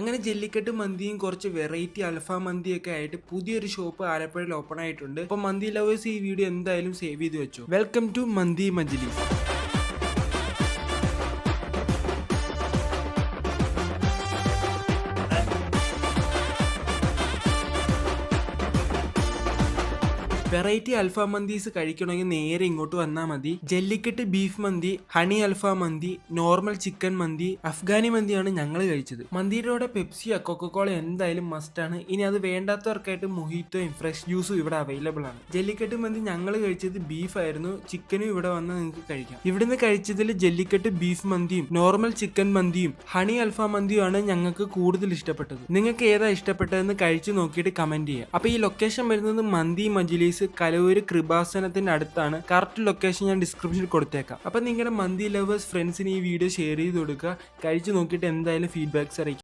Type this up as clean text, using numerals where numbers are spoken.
അങ്ങനെ ജല്ലിക്കെട്ട് മന്തിയും കുറച്ച് വെറൈറ്റി അൽഫാം മന്തിയൊക്കെ ആയിട്ട് പുതിയൊരു ഷോപ്പ് ആലപ്പുഴയിൽ ഓപ്പൺ ആയിട്ടുണ്ട്. അപ്പോൾ മന്തി ലവേഴ്സ് ഈ വീഡിയോ എന്തായാലും സേവ് ചെയ്ത് വെച്ചു. വെൽക്കം ടു മന്തി മജ്ലിസ്. വെറൈറ്റി അൽഫാം മന്തീസ് കഴിക്കണമെങ്കിൽ നേരെ ഇങ്ങോട്ട് വന്നാൽ മതി. ജല്ലിക്കെട്ട് ബീഫ് മന്തി, ഹണി അൽഫാം മന്തി, നോർമൽ ചിക്കൻ മന്തി, അഫ്ഗാനി മന്തിയാണ് ഞങ്ങൾ കഴിച്ചത്. മന്തിയുടെ കൂടെ പെപ്സിയോ കൊക്കക്കോള എന്തായാലും മസ്റ്റ് ആണ്. ഇനി അത് വേണ്ടാത്തവർക്കായിട്ട് മൊഹിറ്റോയും ഫ്രഷ് ജ്യൂസും ഇവിടെ അവൈലബിൾ ആണ്. ജല്ലിക്കെട്ട് മന്തി ഞങ്ങൾ കഴിച്ചത് ബീഫ് ആയിരുന്നു. ചിക്കനും ഇവിടെ വന്നാൽ നിങ്ങൾക്ക് കഴിക്കാം. ഇവിടുന്ന് കഴിച്ചതിൽ ജല്ലിക്കെട്ട് ബീഫ് മന്തിയും നോർമൽ ചിക്കൻ മന്തിയും ഹണി അൽഫാം മന്തിയുമാണ് ഞങ്ങൾക്ക് കൂടുതൽ ഇഷ്ടപ്പെട്ടത്. നിങ്ങൾക്ക് ഏതാ ഇഷ്ടപ്പെട്ടതെന്ന് കഴിച്ചു നോക്കിയിട്ട് കമന്റ് ചെയ്യുക. അപ്പൊ ഈ ലൊക്കേഷൻ വരുന്നത് മന്തി മജ്ലിസ് കലൂര് കൃപാസനത്തിന്റെ അടുത്താണ്. കറക്റ്റ് ലൊക്കേഷൻ ഞാൻ ഡിസ്ക്രിപ്ഷനിൽ കൊടുത്തേക്കാം. അപ്പൊ നിങ്ങളുടെ മന്തി ലവേഴ്സ് ഫ്രണ്ട്സിന് ഈ വീഡിയോ ഷെയർ ചെയ്ത് കൊടുക്കുക. കഴിച്ചു നോക്കിയിട്ട് എന്തായാലും ഫീഡ്ബാക്ക്സ് അറിയിക്കും.